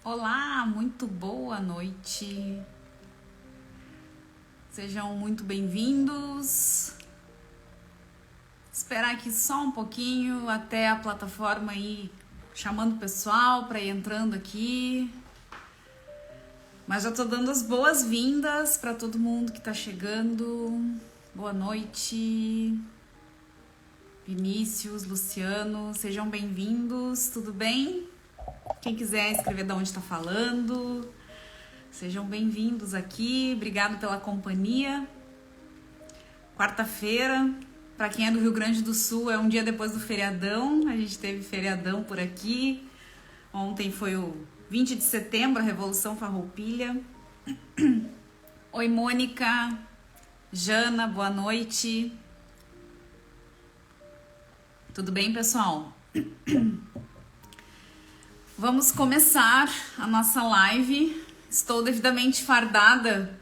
Olá, muito boa noite. Sejam muito bem-vindos. Esperar aqui só um pouquinho até a plataforma ir chamando o pessoal para ir entrando aqui. Mas já tô dando as boas-vindas para todo mundo que tá chegando. Boa noite. Vinícius, Luciano, sejam bem-vindos. Tudo bem? Quem quiser escrever de onde está falando, sejam bem-vindos aqui. Obrigado pela companhia. Quarta-feira, para quem é do Rio Grande do Sul, é um dia depois do feriadão. A gente teve feriadão por aqui. Ontem foi o 20 de setembro, a Revolução Farroupilha. Oi, Mônica. Jana, boa noite. Tudo bem, pessoal? Vamos começar a nossa live. Estou devidamente fardada,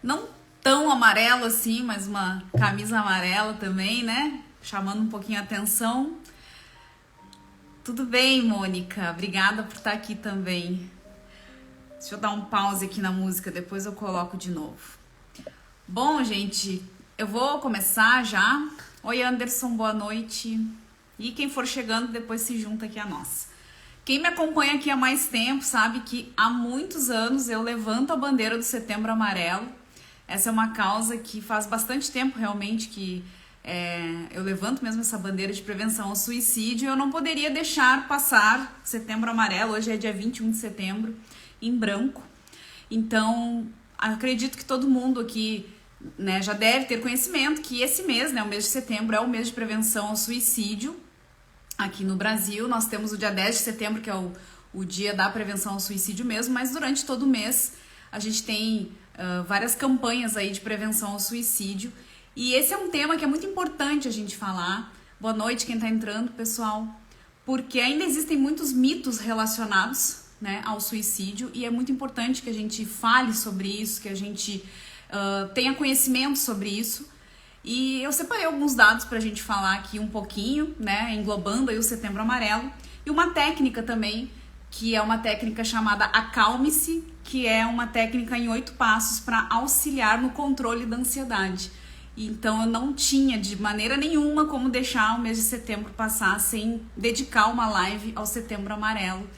não tão amarelo assim, mas uma camisa amarela também, né? Chamando um pouquinho a atenção. Tudo bem, Mônica? Obrigada por estar aqui também. Deixa eu dar um pause aqui na música, depois eu coloco de novo. Bom, gente, eu vou começar já. Oi, Anderson, boa noite. E quem for chegando, depois se junta aqui a nós. Quem me acompanha aqui há mais tempo sabe que há muitos anos eu levanto a bandeira do Setembro Amarelo. Essa é uma causa que faz bastante tempo realmente que eu levanto mesmo essa bandeira de prevenção ao suicídio. Eu não poderia deixar passar Setembro Amarelo, hoje é dia 21 de setembro, em branco. Então, acredito que todo mundo aqui, né, já deve ter conhecimento que esse mês, né, o mês de setembro, é o mês de prevenção ao suicídio. Aqui no Brasil, nós temos o dia 10 de setembro, que é o dia da prevenção ao suicídio mesmo, mas durante todo o mês a gente tem várias campanhas aí de prevenção ao suicídio. E esse é um tema que é muito importante a gente falar. Boa noite, quem tá entrando, pessoal. Porque ainda existem muitos mitos relacionados, né, ao suicídio, e é muito importante que a gente fale sobre isso, que a gente tenha conhecimento sobre isso. E eu separei alguns dados para a gente falar aqui um pouquinho, né, englobando aí o Setembro Amarelo. E uma técnica também, que é uma técnica chamada Acalme-se, que é uma técnica em 8 passos para auxiliar no controle da ansiedade. Então eu não tinha de maneira nenhuma como deixar o mês de setembro passar sem dedicar uma live ao Setembro Amarelo,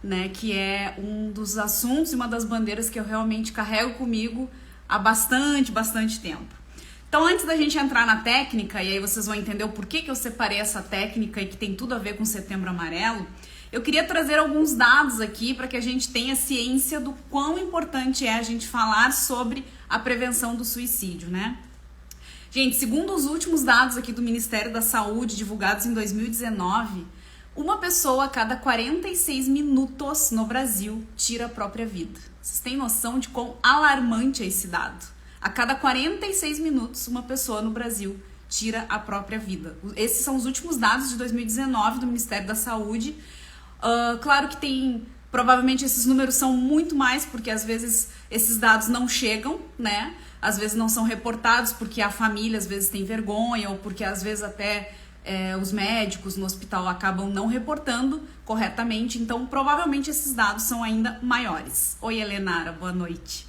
né, que é um dos assuntos e uma das bandeiras que eu realmente carrego comigo há bastante tempo. Então, antes da gente entrar na técnica, e aí vocês vão entender o porquê que eu separei essa técnica e que tem tudo a ver com Setembro Amarelo, eu queria trazer alguns dados aqui para que a gente tenha ciência do quão importante é a gente falar sobre a prevenção do suicídio, né? Gente, segundo os últimos dados aqui do Ministério da Saúde, divulgados em 2019, uma pessoa a cada 46 minutos no Brasil tira a própria vida. Vocês têm noção de quão alarmante é esse dado? A cada 46 minutos, uma pessoa no Brasil tira a própria vida. Esses são os últimos dados de 2019 do Ministério da Saúde. Claro que provavelmente esses números são muito mais, porque às vezes esses dados não chegam, né? Às vezes não são reportados porque a família às vezes tem vergonha, ou porque às vezes até os médicos no hospital acabam não reportando corretamente. Então, provavelmente esses dados são ainda maiores. Oi, Helenara, boa noite.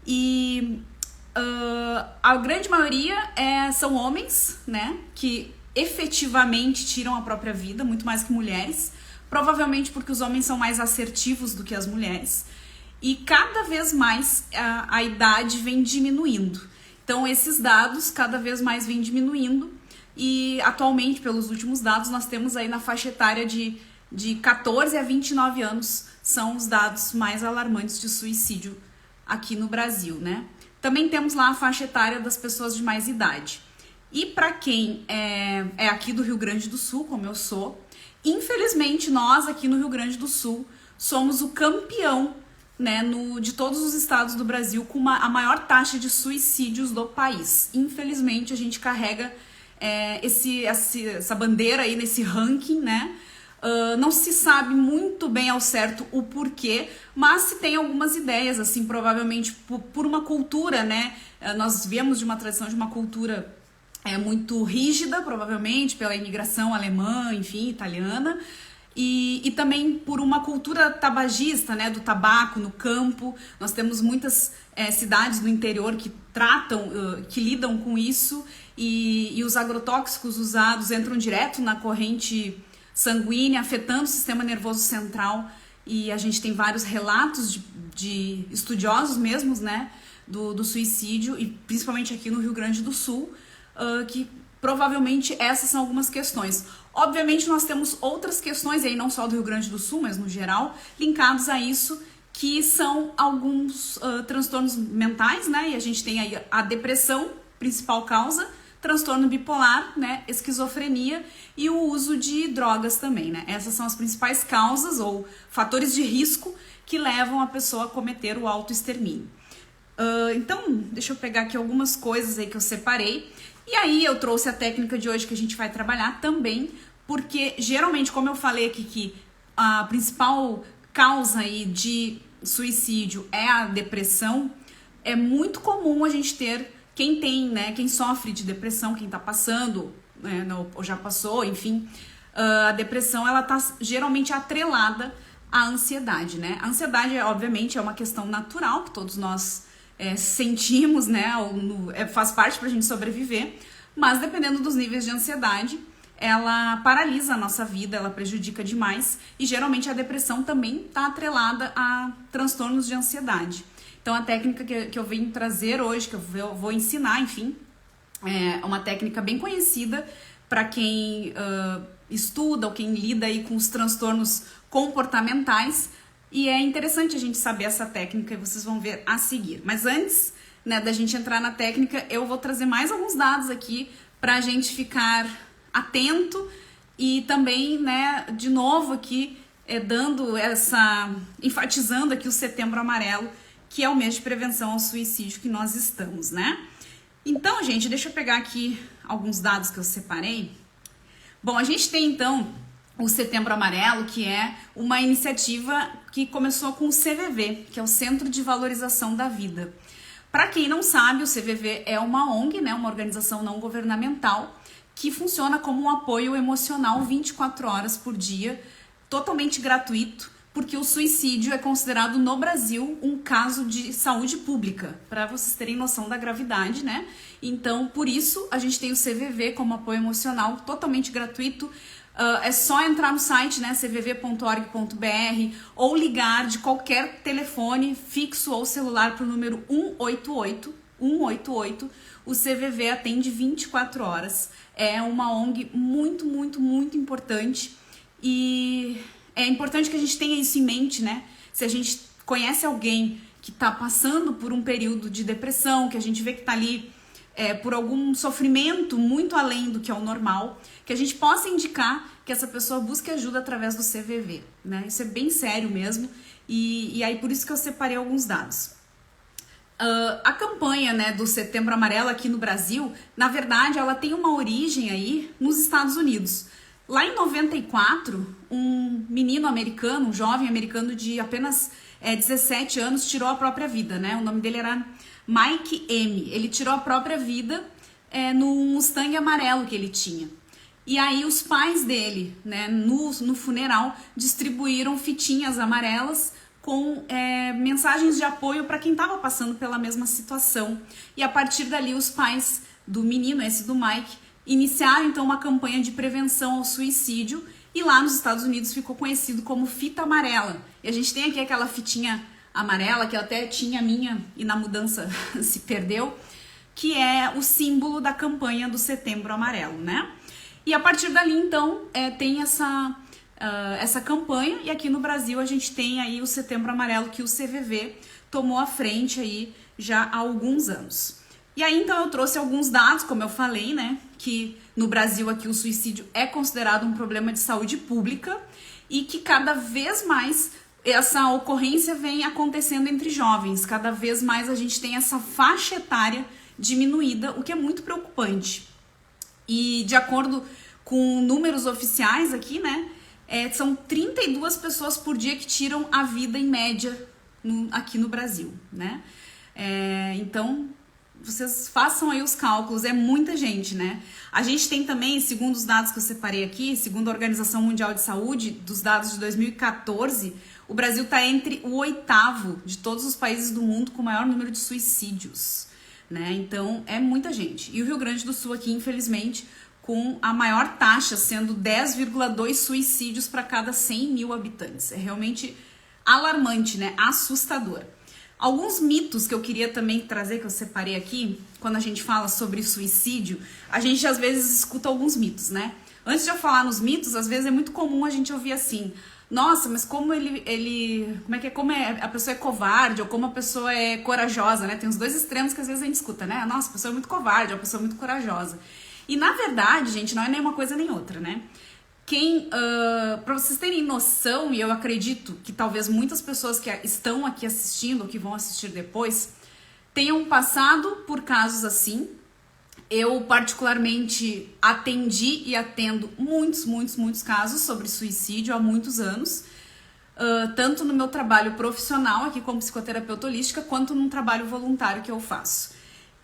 E a grande maioria são homens, né, que efetivamente tiram a própria vida, muito mais que mulheres, provavelmente porque os homens são mais assertivos do que as mulheres, e cada vez mais a idade vem diminuindo. Então esses dados cada vez mais vêm diminuindo, e atualmente, pelos últimos dados, nós temos aí na faixa etária de 14 a 29 anos, são os dados mais alarmantes de suicídio aqui no Brasil, né? Também temos lá a faixa etária das pessoas de mais idade. E para quem é aqui do Rio Grande do Sul, como eu sou, infelizmente nós aqui no Rio Grande do Sul somos o campeão, né, de todos os estados do Brasil com a maior taxa de suicídios do país. Infelizmente a gente carrega essa bandeira aí nesse ranking, né? Não se sabe muito bem ao certo o porquê, mas se tem algumas ideias, assim, provavelmente por uma cultura, né? Nós viemos de uma tradição, de uma cultura muito rígida, provavelmente, pela imigração alemã, enfim, italiana. e também por uma cultura tabagista, né, do tabaco no campo. Nós temos muitas cidades do interior que tratam, que lidam com isso, e os agrotóxicos usados entram direto na corrente sanguínea, afetando o sistema nervoso central, e a gente tem vários relatos de estudiosos mesmos, né, do suicídio, e principalmente aqui no Rio Grande do Sul, que provavelmente essas são algumas questões. Obviamente nós temos outras questões, aí não só do Rio Grande do Sul, mas no geral, linkados a isso, que são alguns transtornos mentais, né? E a gente tem aí a depressão, principal causa, transtorno bipolar, né? Esquizofrenia e o uso de drogas também, né? Essas são as principais causas ou fatores de risco que levam a pessoa a cometer o autoextermínio. Então, deixa eu pegar aqui algumas coisas aí que eu separei. E aí eu trouxe a técnica de hoje que a gente vai trabalhar também, porque geralmente, como eu falei aqui, que a principal causa aí de suicídio é a depressão, é muito comum a gente ter quem tem, né, quem sofre de depressão, quem tá passando, né, ou já passou, enfim, a depressão, ela tá geralmente atrelada à ansiedade, né? A ansiedade, obviamente, é uma questão natural que todos nós sentimos, né, faz parte pra gente sobreviver, mas dependendo dos níveis de ansiedade, ela paralisa a nossa vida, ela prejudica demais, e geralmente a depressão também está atrelada a transtornos de ansiedade. Então a técnica que eu venho trazer hoje, que eu vou ensinar, enfim, é uma técnica bem conhecida para quem estuda ou quem lida aí com os transtornos comportamentais, e é interessante a gente saber essa técnica e vocês vão ver a seguir. Mas antes, né, da gente entrar na técnica, eu vou trazer mais alguns dados aqui para a gente ficar atento e também, né, de novo aqui, enfatizando aqui o Setembro Amarelo, que é o mês de prevenção ao suicídio que nós estamos, né? Então, gente, deixa eu pegar aqui alguns dados que eu separei. Bom, a gente tem então o Setembro Amarelo, que é uma iniciativa que começou com o CVV, que é o Centro de Valorização da Vida. Para quem não sabe, o CVV é uma ONG, né, uma organização não governamental, que funciona como um apoio emocional 24 horas por dia, totalmente gratuito, porque o suicídio é considerado no Brasil um caso de saúde pública, para vocês terem noção da gravidade, né? Então, por isso, a gente tem o CVV como apoio emocional totalmente gratuito. É só entrar no site, né, cvv.org.br, ou ligar de qualquer telefone fixo ou celular para o número 188. O CVV atende 24 horas. É uma ONG muito, muito, muito importante, e é importante que a gente tenha isso em mente, né? Se a gente conhece alguém que está passando por um período de depressão, que a gente vê que está ali por algum sofrimento muito além do que é o normal, que a gente possa indicar que essa pessoa busque ajuda através do CVV, né? Isso é bem sério mesmo, e aí por isso que eu separei alguns dados. A campanha, né, do Setembro Amarelo aqui no Brasil, na verdade, ela tem uma origem aí nos Estados Unidos. Lá em 94, um menino americano, um jovem americano de apenas 17 anos, tirou a própria vida, né? O nome dele era Mike M. Ele tirou a própria vida num Mustang amarelo que ele tinha. E aí os pais dele, né, no funeral, distribuíram fitinhas amarelas com mensagens de apoio para quem estava passando pela mesma situação. E a partir dali os pais do menino, esse do Mike, iniciaram então uma campanha de prevenção ao suicídio, e lá nos Estados Unidos ficou conhecido como fita amarela. E a gente tem aqui aquela fitinha amarela, que eu até tinha a minha e na mudança se perdeu, que é o símbolo da campanha do Setembro Amarelo, né? E a partir dali então tem essa campanha, e aqui no Brasil a gente tem aí o Setembro Amarelo, que o CVV tomou à frente aí já há alguns anos. E aí então eu trouxe alguns dados, como eu falei, né, que no Brasil aqui o suicídio é considerado um problema de saúde pública, e que cada vez mais essa ocorrência vem acontecendo entre jovens, cada vez mais a gente tem essa faixa etária diminuída, o que é muito preocupante. E de acordo com números oficiais aqui, né, são 32 pessoas por dia que tiram a vida em média aqui no Brasil, né? Então, vocês façam aí os cálculos, é muita gente, né? A gente tem também, segundo os dados que eu separei aqui, segundo a Organização Mundial de Saúde, dos dados de 2014, o Brasil está entre o 8º de todos os países do mundo com o maior número de suicídios, né? Então, é muita gente. E o Rio Grande do Sul aqui, infelizmente, com a maior taxa, sendo 10,2 suicídios para cada 100 mil habitantes. É realmente alarmante, né? Assustador. Alguns mitos que eu queria também trazer, que eu separei aqui, quando a gente fala sobre suicídio, a gente às vezes escuta alguns mitos, né? Antes de eu falar nos mitos, às vezes é muito comum a gente ouvir assim: nossa, mas como como a pessoa é covarde, ou como a pessoa é corajosa, né? Tem os dois extremos que às vezes a gente escuta, né? Nossa, a pessoa é muito covarde, a pessoa é muito corajosa. E na verdade, gente, não é nem uma coisa nem outra, né? Para vocês terem noção, e eu acredito que talvez muitas pessoas que estão aqui assistindo, ou que vão assistir depois, tenham passado por casos assim. Eu particularmente atendi e atendo muitos casos sobre suicídio há muitos anos, tanto no meu trabalho profissional aqui como psicoterapeuta holística, quanto num trabalho voluntário que eu faço.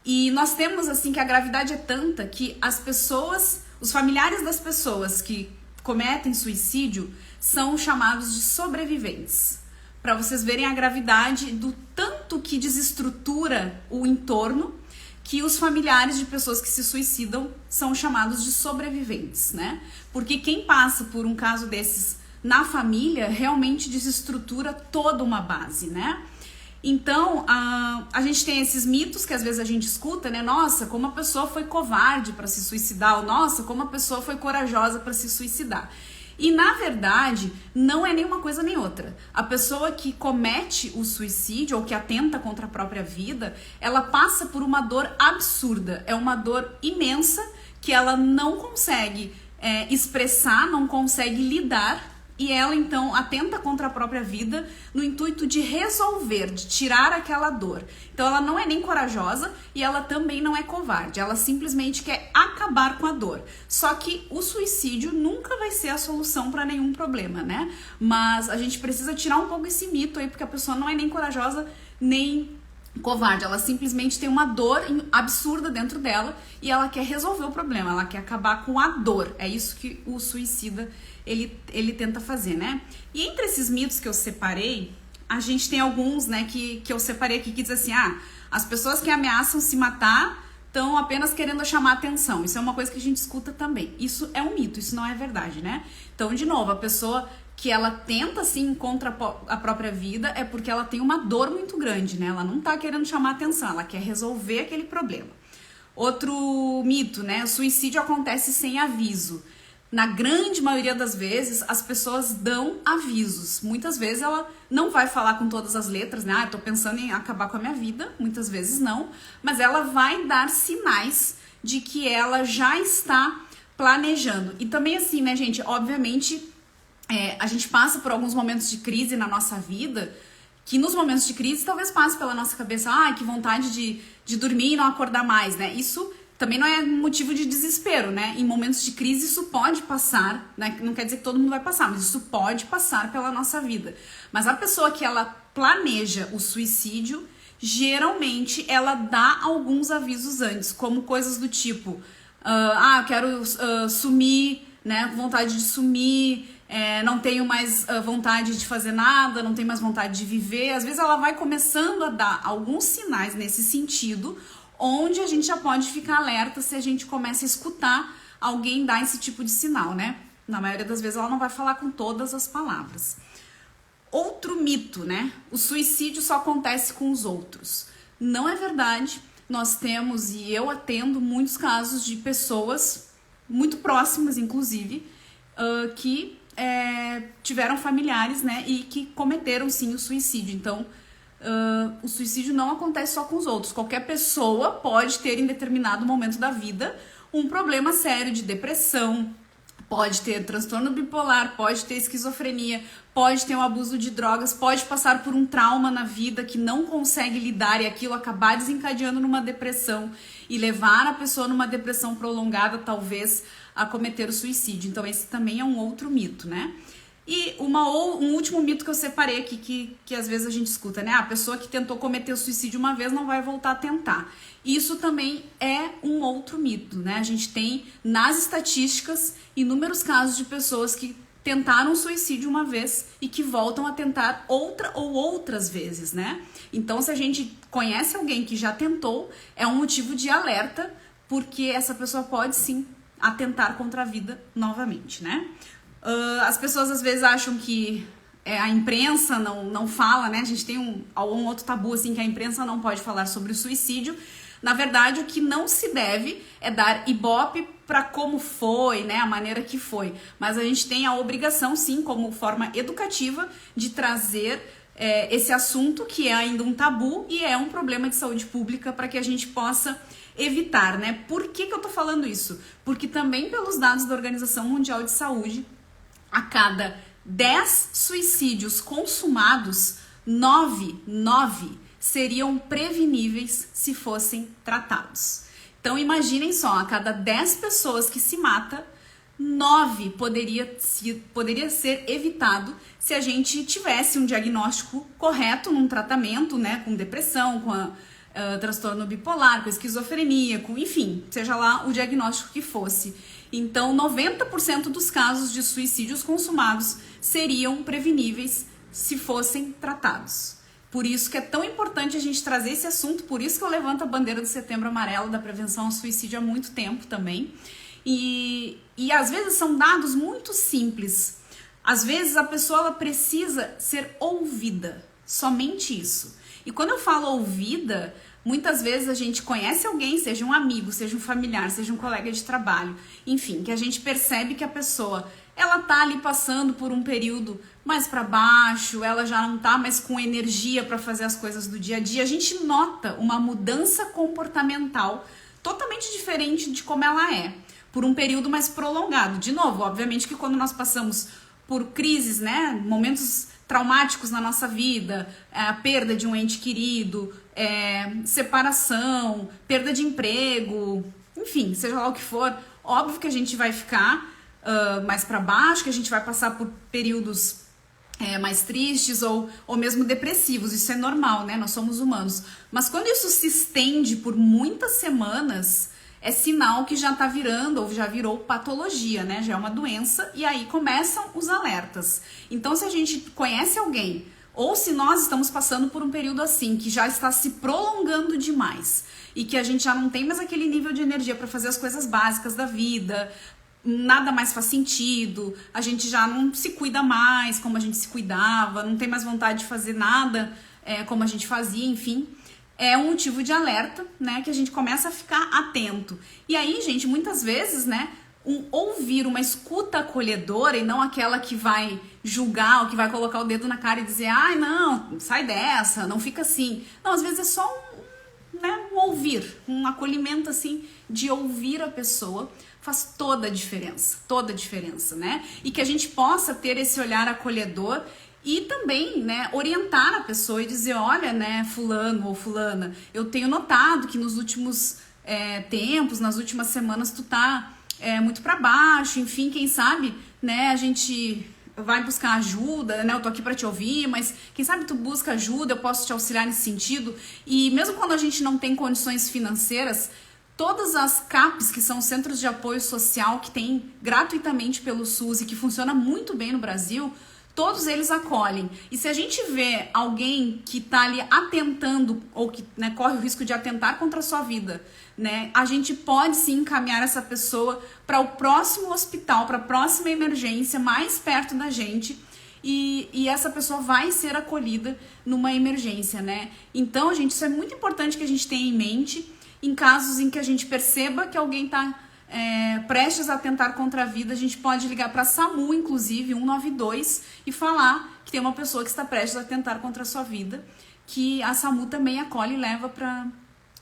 E nós temos assim que a gravidade é tanta que as pessoas, os familiares das pessoas que cometem suicídio são chamados de sobreviventes. Para vocês verem a gravidade do tanto que desestrutura o entorno, que os familiares de pessoas que se suicidam são chamados de sobreviventes, né? Porque quem passa por um caso desses na família realmente desestrutura toda uma base, né? Então, a gente tem esses mitos que às vezes a gente escuta, né? Nossa, como a pessoa foi covarde para se suicidar, ou nossa, como a pessoa foi corajosa para se suicidar. E na verdade, não é nem uma coisa nem outra. A pessoa que comete o suicídio ou que atenta contra a própria vida, ela passa por uma dor absurda. É uma dor imensa que ela não consegue expressar, não consegue lidar. E ela, então, atenta contra a própria vida no intuito de resolver, de tirar aquela dor. Então, ela não é nem corajosa e ela também não é covarde. Ela simplesmente quer acabar com a dor. Só que o suicídio nunca vai ser a solução para nenhum problema, né? Mas a gente precisa tirar um pouco esse mito aí, porque a pessoa não é nem corajosa, nem covarde. Ela simplesmente tem uma dor absurda dentro dela e ela quer resolver o problema, ela quer acabar com a dor. É isso que o suicida ele tenta fazer, né? E entre esses mitos que eu separei, a gente tem alguns, né, que eu separei aqui que diz assim: as pessoas que ameaçam se matar estão apenas querendo chamar atenção. Isso é uma coisa que a gente escuta também. Isso é um mito, isso não é verdade, né? Então, de novo, a pessoa que ela tenta assim contra a própria vida é porque ela tem uma dor muito grande, né? Ela não tá querendo chamar atenção, ela quer resolver aquele problema. Outro mito, né? O suicídio acontece sem aviso. Na grande maioria das vezes, as pessoas dão avisos. Muitas vezes ela não vai falar com todas as letras, né? Tô pensando em acabar com a minha vida. Muitas vezes não. Mas ela vai dar sinais de que ela já está planejando. E também assim, né, gente? Obviamente, a gente passa por alguns momentos de crise na nossa vida, que nos momentos de crise talvez passe pela nossa cabeça: que vontade de dormir e não acordar mais, né? Isso também não é motivo de desespero, né? Em momentos de crise isso pode passar, né? Não quer dizer que todo mundo vai passar, mas isso pode passar pela nossa vida. Mas a pessoa que ela planeja o suicídio, geralmente ela dá alguns avisos antes, como coisas do tipo: eu quero sumir, né? Vontade de sumir, não tenho mais vontade de fazer nada, não tenho mais vontade de viver. Às vezes ela vai começando a dar alguns sinais nesse sentido, onde a gente já pode ficar alerta se a gente começa a escutar alguém dar esse tipo de sinal, né? Na maioria das vezes ela não vai falar com todas as palavras. Outro mito, né? O suicídio só acontece com os outros. Não é verdade. Nós temos, e eu atendo muitos casos de pessoas muito próximas, inclusive, que tiveram familiares, né? E que cometeram, sim, o suicídio. Então, o suicídio não acontece só com os outros. Qualquer pessoa pode ter em determinado momento da vida um problema sério de depressão, pode ter transtorno bipolar, pode ter esquizofrenia, pode ter um abuso de drogas, pode passar por um trauma na vida que não consegue lidar e aquilo acabar desencadeando numa depressão e levar a pessoa numa depressão prolongada, talvez, a cometer o suicídio. Então esse também é um outro mito, né? E um último mito que eu separei aqui, que às vezes a gente escuta, né? A pessoa que tentou cometer o suicídio uma vez não vai voltar a tentar. Isso também é um outro mito, né? A gente tem nas estatísticas inúmeros casos de pessoas que tentaram suicídio uma vez e que voltam a tentar outra ou outras vezes, né? Então, se a gente conhece alguém que já tentou, é um motivo de alerta, porque essa pessoa pode sim atentar contra a vida novamente, né? As pessoas às vezes acham que a imprensa não fala, né? A gente tem um outro tabu assim, que a imprensa não pode falar sobre o suicídio. Na verdade, o que não se deve é dar ibope para como foi, né? A maneira que foi. Mas a gente tem a obrigação, sim, como forma educativa, de trazer esse assunto que é ainda um tabu e é um problema de saúde pública para que a gente possa evitar, né? Por que eu tô falando isso? Porque também pelos dados da Organização Mundial de Saúde, a cada 10 suicídios consumados, 9 seriam preveníveis se fossem tratados. Então imaginem só, a cada 10 pessoas que se mata, 9 poderia ser evitado se a gente tivesse um diagnóstico correto num tratamento, né, com depressão, com transtorno bipolar, com esquizofrenia, com, enfim, seja lá o diagnóstico que fosse. Então, 90% dos casos de suicídios consumados seriam preveníveis se fossem tratados. Por isso que é tão importante a gente trazer esse assunto, por isso que eu levanto a bandeira do Setembro Amarelo da prevenção ao suicídio há muito tempo também. E às vezes são dados muito simples. Às vezes a pessoa ela precisa ser ouvida, somente isso. E quando eu falo ouvida, muitas vezes a gente conhece alguém, seja um amigo, seja um familiar, seja um colega de trabalho, enfim, que a gente percebe que a pessoa, ela tá ali passando por um período mais para baixo, ela já não tá mais com energia para fazer as coisas do dia a dia. A gente nota uma mudança comportamental totalmente diferente de como ela é, por um período mais prolongado. De novo, obviamente que quando nós passamos por crises, né, momentos traumáticos na nossa vida, a perda de um ente querido, separação, perda de emprego, enfim, seja lá o que for, óbvio que a gente vai ficar mais para baixo, que a gente vai passar por períodos mais tristes ou mesmo depressivos, isso é normal, né? Nós somos humanos. Mas quando isso se estende por muitas semanas, é sinal que já tá virando ou já virou patologia, né? Já é uma doença e aí começam os alertas. Então, se a gente conhece alguém ou se nós estamos passando por um período assim, que já está se prolongando demais e que a gente já não tem mais aquele nível de energia para fazer as coisas básicas da vida, nada mais faz sentido, a gente já não se cuida mais como a gente se cuidava, não tem mais vontade de fazer nada como a gente fazia, enfim, é um motivo de alerta, né, que a gente começa a ficar atento. E aí, gente, muitas vezes, né, ouvir uma escuta acolhedora e não aquela que vai julgar ou que vai colocar o dedo na cara e dizer, ai, não, sai dessa, não fica assim. Não, às vezes é só um ouvir, um acolhimento, assim, de ouvir a pessoa faz toda a diferença, né? E que a gente possa ter esse olhar acolhedor e também, né, orientar a pessoa e dizer, olha, né, fulano ou fulana, eu tenho notado que nos últimos tempos, nas últimas semanas, tu tá muito para baixo, enfim, quem sabe, né, a gente vai buscar ajuda, né, eu tô aqui para te ouvir, mas quem sabe tu busca ajuda, eu posso te auxiliar nesse sentido. E mesmo quando a gente não tem condições financeiras, todas as CAPs, que são centros de apoio social que tem gratuitamente pelo SUS e que funciona muito bem no Brasil, todos eles acolhem. E se a gente vê alguém que está ali atentando ou que, né, corre o risco de atentar contra a sua vida, né, a gente pode sim encaminhar essa pessoa para o próximo hospital, para a próxima emergência mais perto da gente. E essa pessoa vai ser acolhida numa emergência, né? Então, gente, isso é muito importante que a gente tenha em mente em casos em que a gente perceba que alguém está prestes a atentar contra a vida. A gente pode ligar para a SAMU, inclusive, 192, e falar que tem uma pessoa que está prestes a atentar contra a sua vida, que a SAMU também acolhe e leva para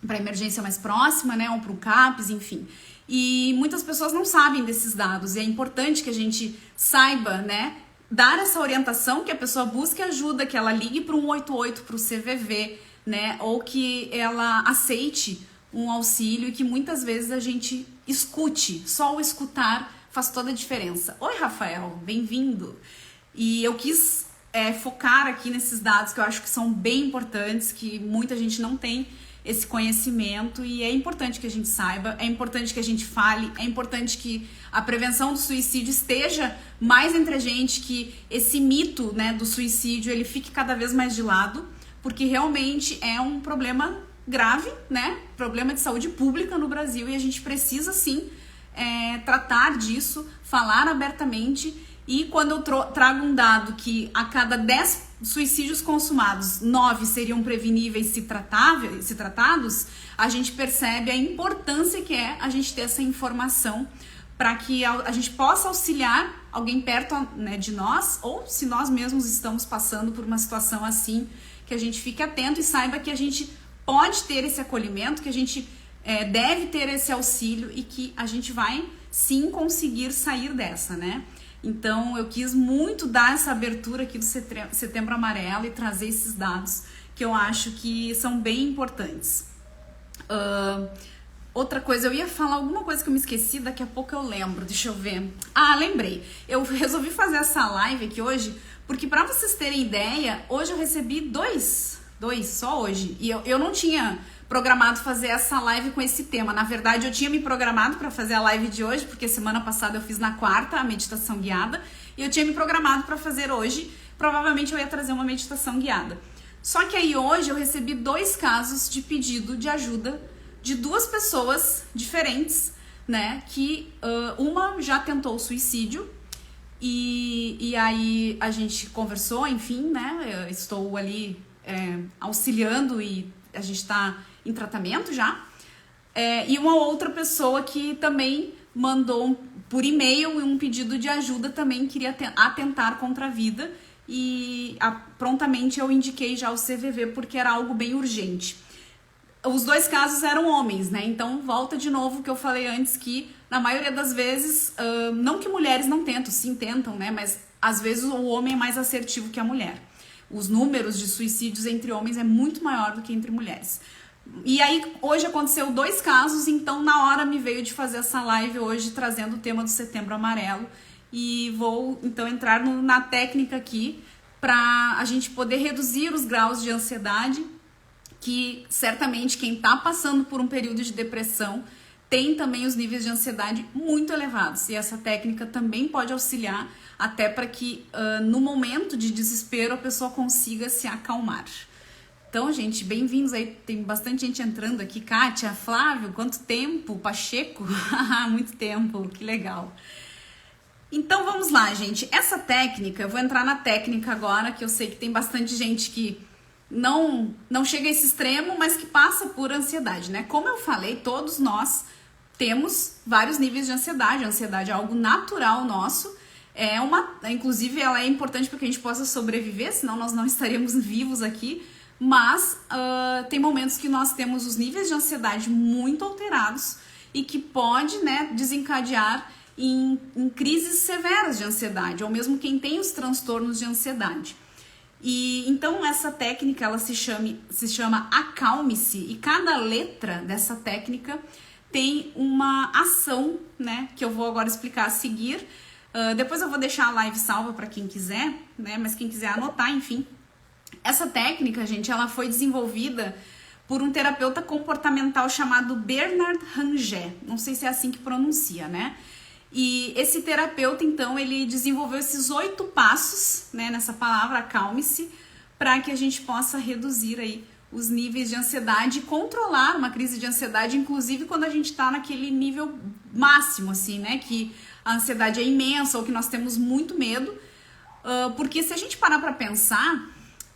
a emergência mais próxima, né, ou para o CAPS, enfim. E muitas pessoas não sabem desses dados, e é importante que a gente saiba, né, dar essa orientação, que a pessoa busque ajuda, que ela ligue para o 188, para o CVV, né, ou que ela aceite um auxílio, e que muitas vezes a gente escute, só o escutar faz toda a diferença. Oi, Rafael, bem-vindo. E eu quis focar aqui nesses dados que eu acho que são bem importantes, que muita gente não tem esse conhecimento, e é importante que a gente saiba, é importante que a gente fale, é importante que a prevenção do suicídio esteja mais entre a gente, que esse mito, né, do suicídio ele fique cada vez mais de lado, porque realmente é um problema grave, né, problema de saúde pública no Brasil, e a gente precisa sim tratar disso, falar abertamente. E quando eu trago um dado que a cada 10 suicídios consumados, 9 seriam preveníveis se tratados, a gente percebe a importância que é a gente ter essa informação para que a gente possa auxiliar alguém perto, né, de nós, ou se nós mesmos estamos passando por uma situação assim, que a gente fique atento e saiba que a gente pode ter esse acolhimento, que a gente deve ter esse auxílio e que a gente vai sim conseguir sair dessa, né? Então, eu quis muito dar essa abertura aqui do Setembro Amarelo e trazer esses dados que eu acho que são bem importantes. Outra coisa, eu ia falar alguma coisa que eu me esqueci, daqui a pouco eu lembro, deixa eu ver. Ah, lembrei. Eu resolvi fazer essa live aqui hoje, porque para vocês terem ideia, hoje eu recebi dois só hoje. E eu não tinha programado fazer essa live com esse tema. Na verdade, eu tinha me programado para fazer a live de hoje, porque semana passada eu fiz na quarta a meditação guiada, e eu tinha me programado para fazer hoje. Provavelmente eu ia trazer uma meditação guiada. Só que aí hoje eu recebi 2 casos de pedido de ajuda de 2 pessoas diferentes, né? Que uma já tentou suicídio e aí a gente conversou, enfim, né? Eu estou ali auxiliando e a gente está em tratamento já. E uma outra pessoa que também mandou por e-mail um pedido de ajuda, também queria atentar contra a vida, e prontamente eu indiquei já o CVV porque era algo bem urgente. Os 2 casos eram homens, né? Então volta de novo o que eu falei antes, que na maioria das vezes, não que mulheres não tentam, sim tentam, né? Mas às vezes o homem é mais assertivo que a mulher. Os números de suicídios entre homens é muito maior do que entre mulheres. E aí, hoje aconteceu 2 casos, então na hora me veio de fazer essa live hoje, trazendo o tema do Setembro Amarelo. E vou, então, entrar na técnica aqui, para a gente poder reduzir os graus de ansiedade, que certamente quem está passando por um período de depressão tem também os níveis de ansiedade muito elevados. E essa técnica também pode auxiliar, até para que no momento de desespero a pessoa consiga se acalmar. Então, gente, bem-vindos aí, tem bastante gente entrando aqui. Kátia, Flávio, quanto tempo? Pacheco? Muito tempo, que legal. Então, vamos lá, gente. Essa técnica, eu vou entrar na técnica agora, que eu sei que tem bastante gente que não chega a esse extremo, mas que passa por ansiedade, né? Como eu falei, todos nós temos vários níveis de ansiedade. A ansiedade é algo natural nosso. Inclusive, ela é importante para que a gente possa sobreviver, senão nós não estaríamos vivos aqui. Mas tem momentos que nós temos os níveis de ansiedade muito alterados e que pode, né, desencadear em crises severas de ansiedade, ou mesmo quem tem os transtornos de ansiedade. E então essa técnica, ela se chama Acalme-se, e cada letra dessa técnica tem uma ação, né, que eu vou agora explicar a seguir. Depois eu vou deixar a live salva para quem quiser, né, mas quem quiser anotar, enfim. Essa técnica, gente, ela foi desenvolvida por um terapeuta comportamental chamado Bernard Ranger. Não sei se é assim que pronuncia, né? E esse terapeuta, então, ele desenvolveu esses 8 passos, né, nessa palavra, acalme-se, para que a gente possa reduzir aí os níveis de ansiedade e controlar uma crise de ansiedade, inclusive quando a gente está naquele nível máximo, assim, né? Que a ansiedade é imensa ou que nós temos muito medo. Porque se a gente parar para pensar,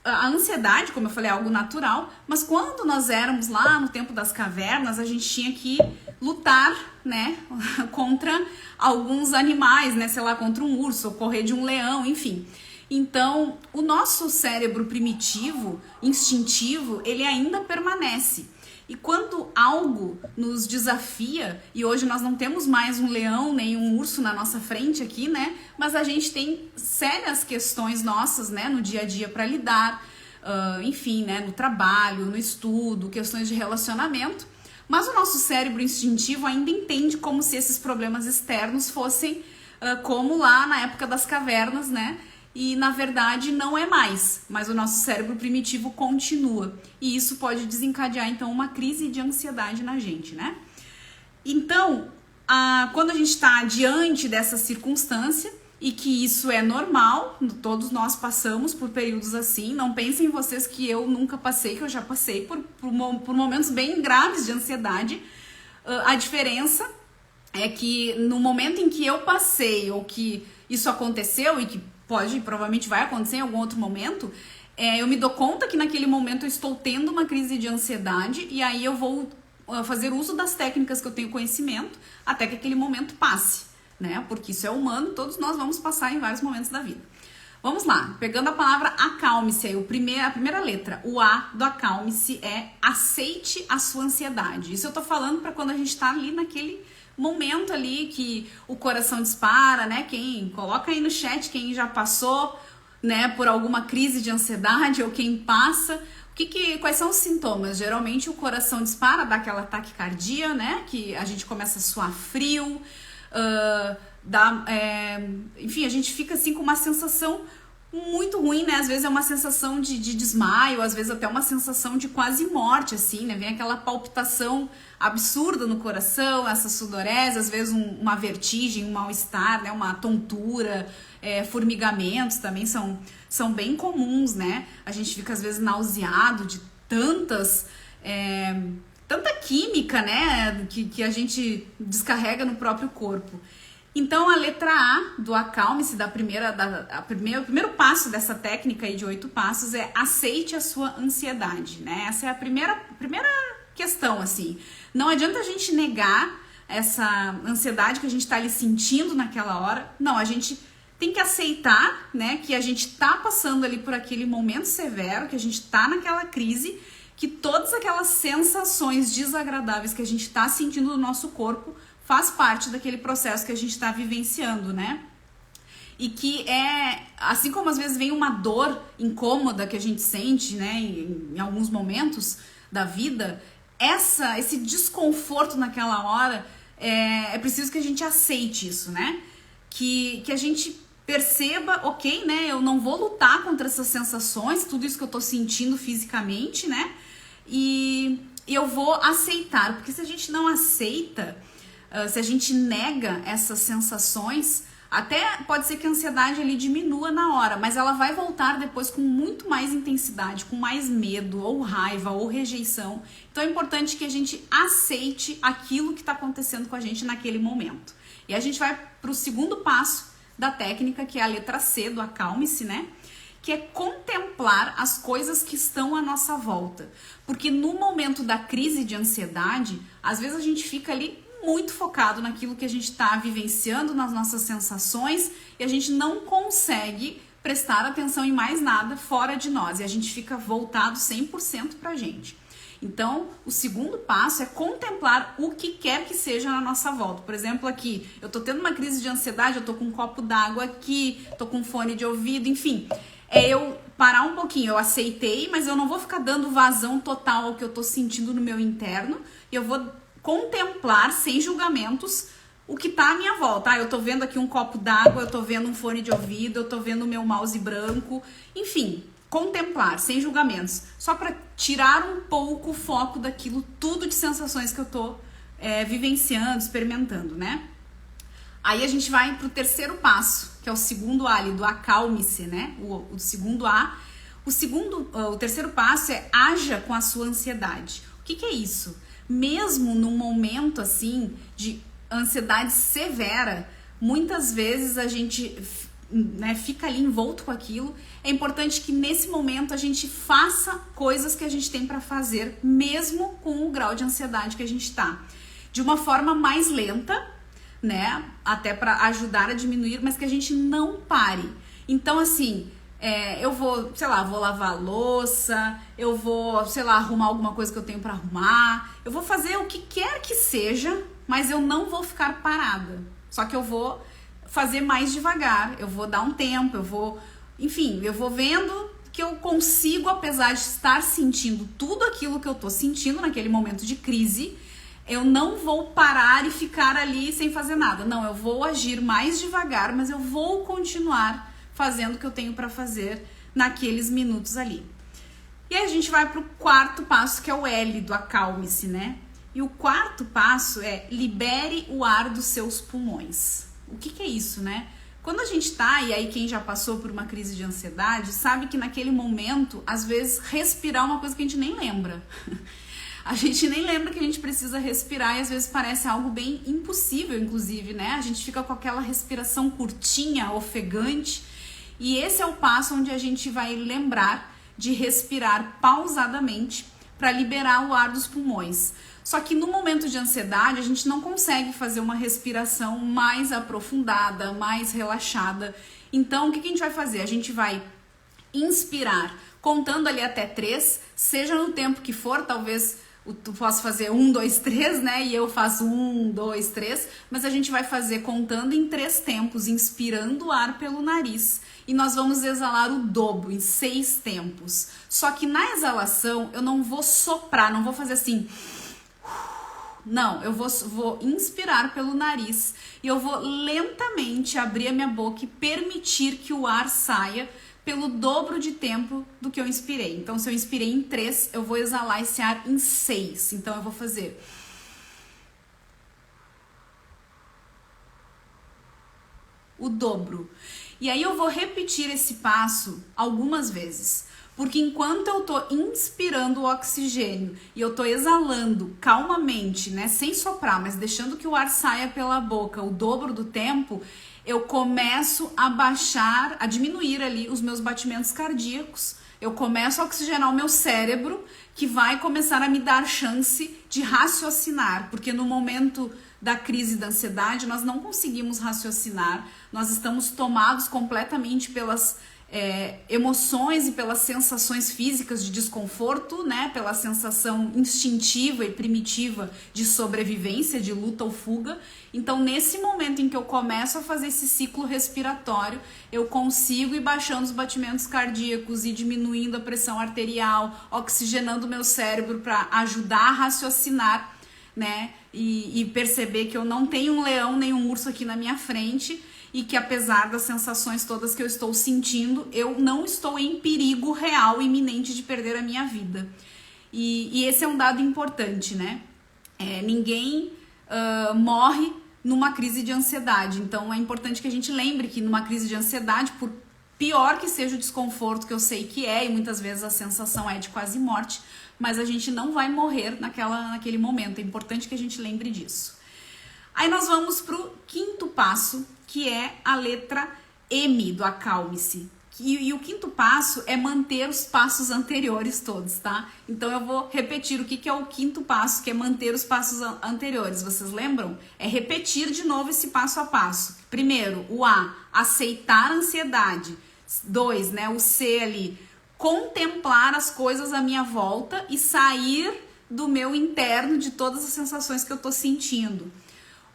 a ansiedade, como eu falei, é algo natural, mas quando nós éramos lá no tempo das cavernas, a gente tinha que lutar, né, contra alguns animais, né, sei lá, contra um urso, ou correr de um leão, enfim. Então, o nosso cérebro primitivo, instintivo, ele ainda permanece. E quando algo nos desafia, e hoje nós não temos mais um leão nem um urso na nossa frente aqui, né? Mas a gente tem sérias questões nossas, né, no dia a dia para lidar, enfim, né, no trabalho, no estudo, questões de relacionamento. Mas o nosso cérebro instintivo ainda entende como se esses problemas externos fossem como lá na época das cavernas, né? e na verdade não é mais, mas o nosso cérebro primitivo continua. E isso pode desencadear então uma crise de ansiedade na gente, né? Então, quando a gente está diante dessa circunstância, e que isso é normal, todos nós passamos por períodos assim, não pensem vocês que eu nunca passei, que eu já passei por momentos bem graves de ansiedade. A diferença é que no momento em que eu passei, ou que isso aconteceu, e que provavelmente vai acontecer em algum outro momento, eu me dou conta que naquele momento eu estou tendo uma crise de ansiedade, e aí eu vou fazer uso das técnicas que eu tenho conhecimento, até que aquele momento passe. Né? Porque isso é humano, todos nós vamos passar em vários momentos da vida. Vamos lá, pegando a palavra acalme-se, a primeira letra, o A do acalme-se é aceite a sua ansiedade. Isso eu tô falando para quando a gente tá ali naquele momento ali que o coração dispara, né? Quem coloca aí no chat quem já passou, né, por alguma crise de ansiedade ou quem passa. Quais são os sintomas? Geralmente o coração dispara, dá aquela taquicardia, né? Que a gente começa a suar frio. Enfim, a gente fica assim com uma sensação muito ruim, né? Às vezes é uma sensação de desmaio, às vezes até uma sensação de quase morte, assim, né? Vem aquela palpitação absurda no coração, essa sudorese, às vezes uma vertigem, um mal-estar, né? Uma tontura, formigamentos também são bem comuns, né? A gente fica às vezes nauseado de tanta química, né, que a gente descarrega no próprio corpo. Então, a letra A do acalme-se, o primeiro passo dessa técnica aí de 8 passos é aceite a sua ansiedade, né? Essa é a primeira questão, assim. Não adianta a gente negar essa ansiedade que a gente está ali sentindo naquela hora. Não, a gente tem que aceitar, né, que a gente está passando ali por aquele momento severo, que a gente está naquela crise, que todas aquelas sensações desagradáveis que a gente está sentindo no nosso corpo faz parte daquele processo que a gente está vivenciando, né? E que assim como às vezes vem uma dor incômoda que a gente sente, né, em alguns momentos da vida, esse desconforto naquela hora, é preciso que a gente aceite isso, né? Que a gente perceba, ok, né, eu não vou lutar contra essas sensações, tudo isso que eu tô sentindo fisicamente, né? E eu vou aceitar, porque se a gente não aceita, se a gente nega essas sensações, até pode ser que a ansiedade ali diminua na hora, mas ela vai voltar depois com muito mais intensidade, com mais medo, ou raiva, ou rejeição. Então é importante que a gente aceite aquilo que está acontecendo com a gente naquele momento. E a gente vai para o segundo passo da técnica, que é a letra C do acalme-se, né? Que é contemplar as coisas que estão à nossa volta. Porque no momento da crise de ansiedade, às vezes a gente fica ali muito focado naquilo que a gente está vivenciando, nas nossas sensações, e a gente não consegue prestar atenção em mais nada fora de nós, e a gente fica voltado 100% pra gente. Então, o segundo passo é contemplar o que quer que seja na nossa volta. Por exemplo, aqui, eu tô tendo uma crise de ansiedade, eu tô com um copo d'água aqui, tô com um fone de ouvido, enfim. É eu parar um pouquinho, eu aceitei, mas eu não vou ficar dando vazão total ao que eu tô sentindo no meu interno, e eu vou contemplar, sem julgamentos, o que tá à minha volta. Eu tô vendo aqui um copo d'água, eu tô vendo um fone de ouvido, eu tô vendo o meu mouse branco, enfim, contemplar, sem julgamentos, só para tirar um pouco o foco daquilo tudo de sensações que eu tô vivenciando, experimentando, né? Aí a gente vai pro terceiro passo, que é o segundo A ali, do acalme-se, né? O segundo A. O terceiro passo é haja com a sua ansiedade. O que é isso? Mesmo num momento assim de ansiedade severa, muitas vezes a gente, né, fica ali envolto com aquilo. É importante que nesse momento a gente faça coisas que a gente tem para fazer, mesmo com o grau de ansiedade que a gente tá, de uma forma mais lenta, né, até para ajudar a diminuir, mas que a gente não pare. Então, assim, eu vou, sei lá, vou lavar a louça, eu vou, sei lá, arrumar alguma coisa que eu tenho para arrumar, eu vou fazer o que quer que seja, mas eu não vou ficar parada. Só que eu vou fazer mais devagar, eu vou dar um tempo, eu vou vendo que eu consigo, apesar de estar sentindo tudo aquilo que eu tô sentindo naquele momento de crise, eu não vou parar e ficar ali sem fazer nada. Não, eu vou agir mais devagar, mas eu vou continuar fazendo o que eu tenho para fazer naqueles minutos ali. E aí a gente vai para o quarto passo, que é o L do acalme-se, né? E o quarto passo é libere o ar dos seus pulmões. O que é isso, né? Quando a gente tá, e aí quem já passou por uma crise de ansiedade, sabe que naquele momento, às vezes, respirar é uma coisa que a gente nem lembra. A gente nem lembra que a gente precisa respirar e às vezes parece algo bem impossível, inclusive, né? A gente fica com aquela respiração curtinha, ofegante, e esse é o passo onde a gente vai lembrar de respirar pausadamente para liberar o ar dos pulmões. Só que no momento de ansiedade, a gente não consegue fazer uma respiração mais aprofundada, mais relaxada. Então, o que a gente vai fazer? A gente vai inspirar, contando ali até 3, seja no tempo que for, talvez tu possa fazer 1, 2, 3, né? E eu faço 1, 2, 3, mas a gente vai fazer contando em 3 tempos, inspirando o ar pelo nariz. E nós vamos exalar o dobro, em 6 tempos. Só que na exalação, eu não vou soprar, não vou fazer assim. Não, eu vou inspirar pelo nariz e eu vou lentamente abrir a minha boca e permitir que o ar saia pelo dobro de tempo do que eu inspirei. Então, se eu inspirei em 3, eu vou exalar esse ar em 6. Então, eu vou fazer o dobro. E aí, eu vou repetir esse passo algumas vezes. Porque enquanto eu tô inspirando o oxigênio e eu tô exalando calmamente, né, sem soprar, mas deixando que o ar saia pela boca o dobro do tempo, eu começo a baixar, a diminuir ali os meus batimentos cardíacos. Eu começo a oxigenar o meu cérebro, que vai começar a me dar chance de raciocinar, porque no momento da crise da ansiedade nós não conseguimos raciocinar, nós estamos tomados completamente pelas emoções e pelas sensações físicas de desconforto, né? Pela sensação instintiva e primitiva de sobrevivência, de luta ou fuga. Então, nesse momento em que eu começo a fazer esse ciclo respiratório, eu consigo ir baixando os batimentos cardíacos e diminuindo a pressão arterial, oxigenando o meu cérebro para ajudar a raciocinar, né? E perceber que eu não tenho um leão nem um urso aqui na minha frente, e que apesar das sensações todas que eu estou sentindo, eu não estou em perigo real, iminente de perder a minha vida. E esse é um dado importante, né? Ninguém morre numa crise de ansiedade. Então é importante que a gente lembre que numa crise de ansiedade, por pior que seja o desconforto, que eu sei que e muitas vezes a sensação é de quase morte, mas a gente não vai morrer naquele momento. É importante que a gente lembre disso. Aí nós vamos pro quinto passo, que é a letra M do acalme-se. E o quinto passo é manter os passos anteriores todos, tá? Então eu vou repetir o que é o quinto passo, que é manter os passos anteriores. Vocês lembram? É repetir de novo esse passo a passo. Primeiro, o A, aceitar a ansiedade. 2, né? O C ali, contemplar as coisas à minha volta e sair do meu interno de todas as sensações que eu tô sentindo.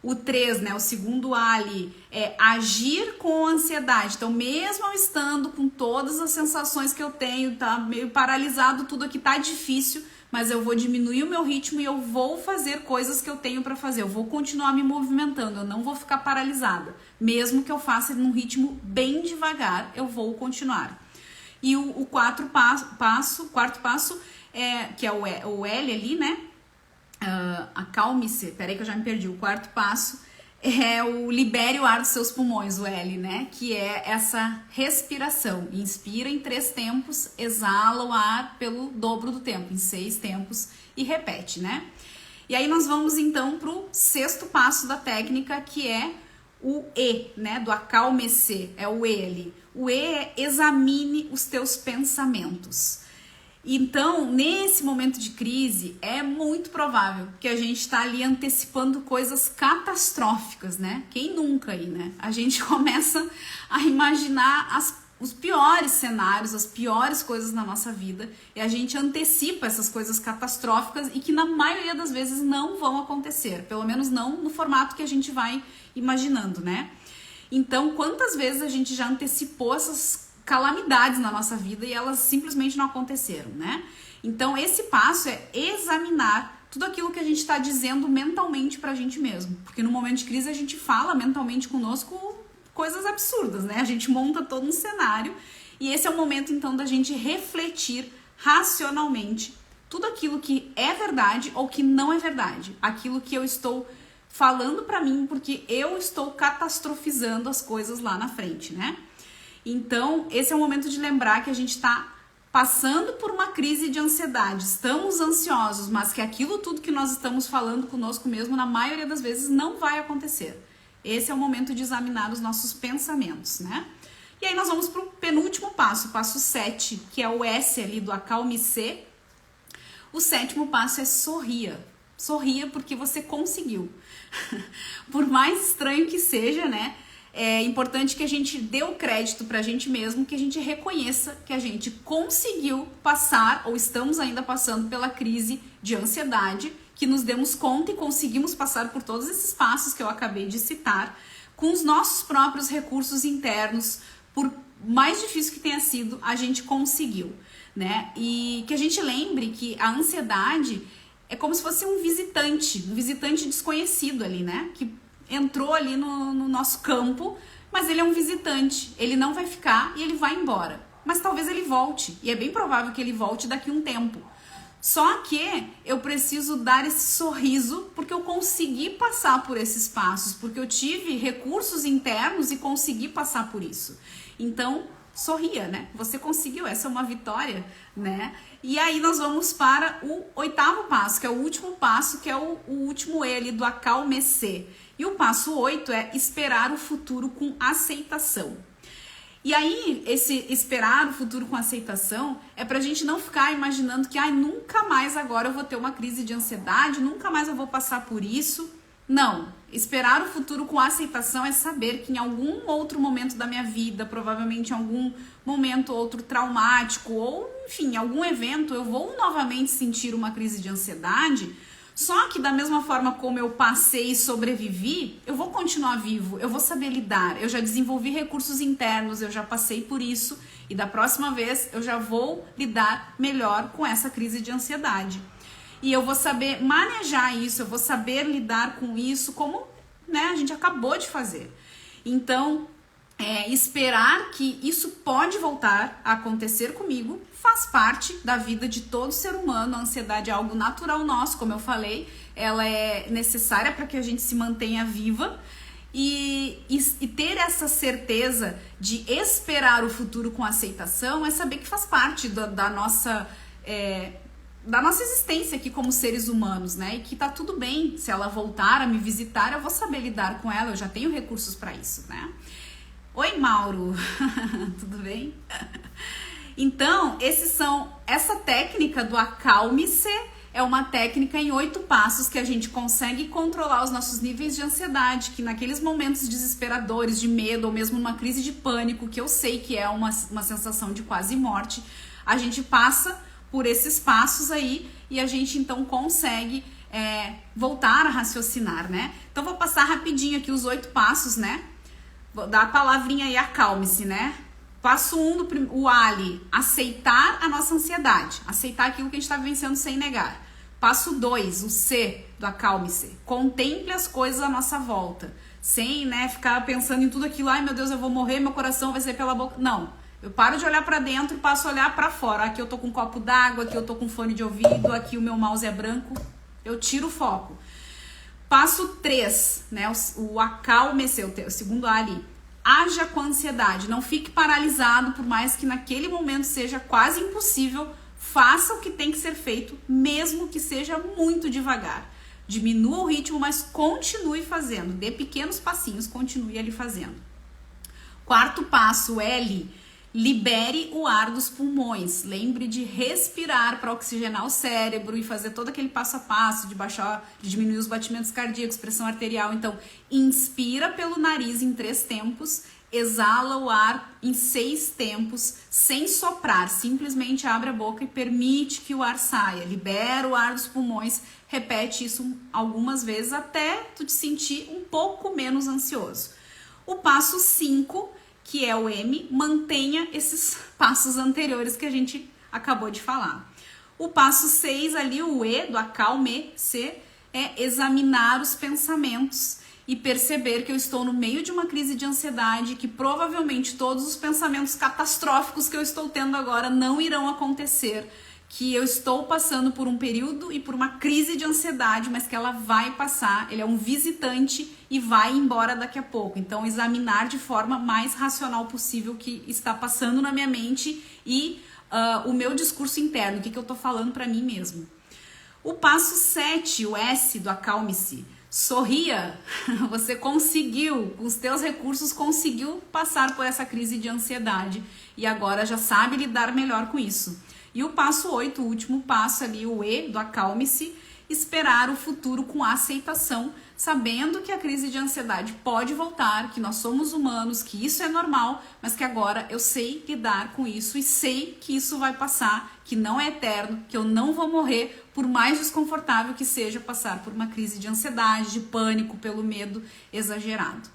O 3, né, o segundo A ali, é agir com ansiedade. Então, mesmo eu estando com todas as sensações que eu tenho, tá meio paralisado, tudo aqui tá difícil, mas eu vou diminuir o meu ritmo e eu vou fazer coisas que eu tenho para fazer. Eu vou continuar me movimentando, eu não vou ficar paralisada. Mesmo que eu faça num ritmo bem devagar, eu vou continuar. E o quarto passo, que é o L ali, né? Acalme-se, peraí que eu já me perdi. O quarto passo é o libere o ar dos seus pulmões, o L, né? Que é essa respiração. Inspira em 3 tempos, exala o ar pelo dobro do tempo, em 6 tempos, e repete, né? E aí nós vamos então pro 6º passo da técnica, que é o E, né? Do acalme-se, é o E ali. O E é examine os teus pensamentos. Então, nesse momento de crise, é muito provável que a gente está ali antecipando coisas catastróficas, né? Quem nunca aí, né? A gente começa a imaginar os piores cenários, as piores coisas na nossa vida, e a gente antecipa essas coisas catastróficas e que na maioria das vezes não vão acontecer, pelo menos não no formato que a gente vai imaginando, né? Então, quantas vezes a gente já antecipou essas calamidades na nossa vida e elas simplesmente não aconteceram, né? Então, esse passo é examinar tudo aquilo que a gente está dizendo mentalmente pra gente mesmo. Porque no momento de crise a gente fala mentalmente conosco coisas absurdas, né? A gente monta todo um cenário e esse é o momento então da gente refletir racionalmente tudo aquilo que é verdade ou que não é verdade, aquilo que eu estou falando pra mim porque eu estou catastrofizando as coisas lá na frente, né? Então, esse é o momento de lembrar que a gente tá passando por uma crise de ansiedade, estamos ansiosos, mas que aquilo tudo que nós estamos falando conosco mesmo, na maioria das vezes, não vai acontecer. Esse é o momento de examinar os nossos pensamentos, né? E aí nós vamos pro penúltimo passo, o passo 7, que é o S ali do acalme-se. O 7º passo é sorria. Sorria porque você conseguiu. Por mais estranho que seja, né? É importante que a gente dê o crédito pra gente mesmo, que a gente reconheça que a gente conseguiu passar, ou estamos ainda passando pela crise de ansiedade, que nos demos conta e conseguimos passar por todos esses passos que eu acabei de citar, com os nossos próprios recursos internos, por mais difícil que tenha sido, a gente conseguiu, né? E que a gente lembre que a ansiedade é como se fosse um visitante desconhecido ali, né? Que entrou ali no nosso campo, mas ele é um visitante, ele não vai ficar e ele vai embora. Mas talvez ele volte, e é bem provável que ele volte daqui a um tempo. Só que eu preciso dar esse sorriso porque eu consegui passar por esses passos, porque eu tive recursos internos e consegui passar por isso. Então, sorria, né? Você conseguiu, essa é uma vitória, né? E aí nós vamos para o 8º passo, que é o último passo, que é o último E ali do acalme-se. E o passo 8 é esperar o futuro com aceitação. E aí, esse esperar o futuro com aceitação é pra gente não ficar imaginando que nunca mais agora eu vou ter uma crise de ansiedade, nunca mais eu vou passar por isso. Não, esperar o futuro com aceitação é saber que em algum outro momento da minha vida, provavelmente em algum momento outro traumático ou, enfim, algum evento, eu vou novamente sentir uma crise de ansiedade. Só que da mesma forma como eu passei e sobrevivi, eu vou continuar vivo, eu vou saber lidar, eu já desenvolvi recursos internos, eu já passei por isso e da próxima vez eu já vou lidar melhor com essa crise de ansiedade. E eu vou saber manejar isso, eu vou saber lidar com isso como, né, a gente acabou de fazer. Então, esperar que isso pode voltar a acontecer comigo faz parte da vida de todo ser humano. A ansiedade é algo natural nosso, como eu falei, ela é necessária para que a gente se mantenha viva e ter essa certeza de esperar o futuro com aceitação é saber que faz parte da nossa existência aqui como seres humanos, né? E que tá tudo bem, se ela voltar a me visitar, eu vou saber lidar com ela, eu já tenho recursos para isso, né? Oi, Mauro, tudo bem? Então, essa técnica do acalme-se é uma técnica em 8 passos que a gente consegue controlar os nossos níveis de ansiedade, que naqueles momentos desesperadores, de medo, ou mesmo numa crise de pânico, que eu sei que é uma sensação de quase morte, a gente passa por esses passos aí e a gente então consegue voltar a raciocinar, né? Então, vou passar rapidinho aqui os 8 passos, né? Vou dar a palavrinha aí, acalme-se, né? Passo 1 o A ali, aceitar a nossa ansiedade, aceitar aquilo que a gente está vivenciando sem negar. Passo 2, o C do acalme-se, contemple as coisas à nossa volta, sem, né, ficar pensando em tudo aquilo, ai meu Deus, eu vou morrer, meu coração vai sair pela boca. Não, eu paro de olhar para dentro e passo a olhar para fora. Aqui eu tô com um copo d'água, aqui eu tô com fone de ouvido, aqui o meu mouse é branco, eu tiro o foco. Passo 3, né, o acalme-se, o segundo A ali. Haja com ansiedade, não fique paralisado, por mais que naquele momento seja quase impossível, faça o que tem que ser feito, mesmo que seja muito devagar. Diminua o ritmo, mas continue fazendo, dê pequenos passinhos, continue ali fazendo. 4º passo, L, libere o ar dos pulmões. Lembre de respirar para oxigenar o cérebro e fazer todo aquele passo a passo de diminuir os batimentos cardíacos, pressão arterial. Então, inspira pelo nariz em 3 tempos, exala o ar em 6 tempos, sem soprar. Simplesmente abre a boca e permite que o ar saia. Libera o ar dos pulmões. Repete isso algumas vezes até tu te sentir um pouco menos ansioso. O passo 5, que é o M, mantenha esses passos anteriores que a gente acabou de falar. O passo 6 ali, o E do acalme-se, é examinar os pensamentos. e perceber que eu estou no meio de uma crise de ansiedade, que provavelmente todos os pensamentos catastróficos que eu estou tendo agora não irão acontecer, que eu estou passando por um período e por uma crise de ansiedade, mas que ela vai passar, ele é um visitante e vai embora daqui a pouco. Então, examinar de forma mais racional possível o que está passando na minha mente e o meu discurso interno, o que eu estou falando para mim mesmo. O passo 7, o S do acalme-se. Sorria, você conseguiu, com os teus recursos, conseguiu passar por essa crise de ansiedade e agora já sabe lidar melhor com isso. E o passo 8, o último passo ali, o E do acalme-se, esperar o futuro com aceitação, sabendo que a crise de ansiedade pode voltar, que nós somos humanos, que isso é normal, mas que agora eu sei lidar com isso e sei que isso vai passar, que não é eterno, que eu não vou morrer, por mais desconfortável que seja passar por uma crise de ansiedade, de pânico, pelo medo exagerado.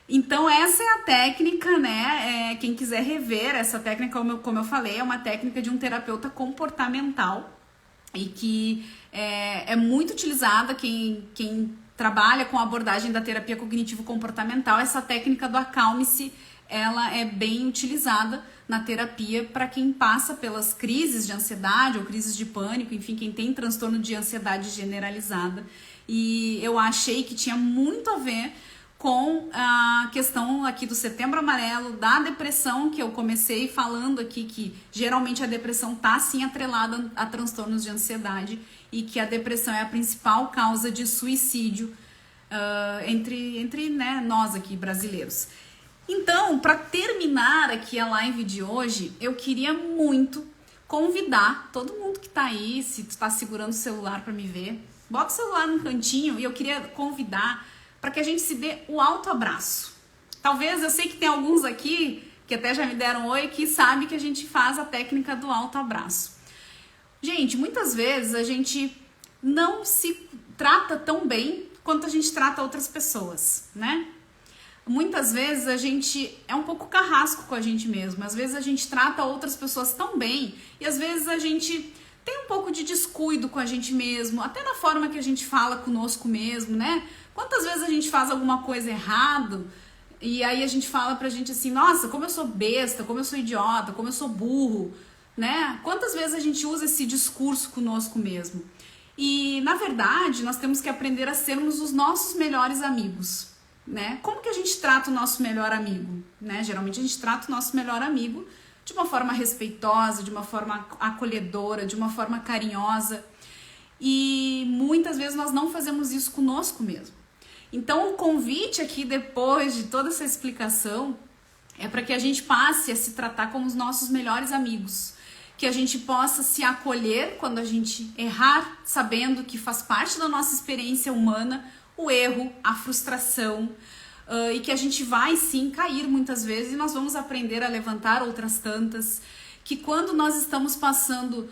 Então essa é a técnica, né? Quem quiser rever essa técnica, como eu falei, é uma técnica de um terapeuta comportamental e que é muito utilizada quem trabalha com a abordagem da terapia cognitivo-comportamental. Essa técnica do acalme-se, ela é bem utilizada na terapia para quem passa pelas crises de ansiedade ou crises de pânico, enfim, quem tem transtorno de ansiedade generalizada. E eu achei que tinha muito a ver com a questão aqui do Setembro Amarelo, da depressão, que eu comecei falando aqui, que geralmente a depressão está sim atrelada a transtornos de ansiedade e que a depressão é a principal causa de suicídio entre né, nós aqui brasileiros. Então, para terminar aqui a live de hoje, eu queria muito convidar todo mundo que está aí, se tu está segurando o celular para me ver, bota o celular num cantinho e eu queria convidar para que a gente se dê o autoabraço. Talvez, eu sei que tem alguns aqui, que até já me deram oi, que sabe que a gente faz a técnica do autoabraço. Gente, muitas vezes a gente não se trata tão bem quanto a gente trata outras pessoas, né? Muitas vezes a gente é um pouco carrasco com a gente mesmo, às vezes a gente trata outras pessoas tão bem e às vezes a gente tem um pouco de descuido com a gente mesmo, até na forma que a gente fala conosco mesmo, né? Quantas vezes a gente faz alguma coisa errado e aí a gente fala pra gente assim, nossa, como eu sou besta, como eu sou idiota, como eu sou burro, né? Quantas vezes a gente usa esse discurso conosco mesmo? E, na verdade, nós temos que aprender a sermos os nossos melhores amigos, né? Como que a gente trata o nosso melhor amigo, né? Geralmente a gente trata o nosso melhor amigo de uma forma respeitosa, de uma forma acolhedora, de uma forma carinhosa. E muitas vezes nós não fazemos isso conosco mesmo. Então o convite aqui, depois de toda essa explicação, é para que a gente passe a se tratar como os nossos melhores amigos. Que a gente possa se acolher quando a gente errar, sabendo que faz parte da nossa experiência humana o erro, a frustração, e que a gente vai sim cair muitas vezes e nós vamos aprender a levantar outras tantas. Que quando nós estamos passando,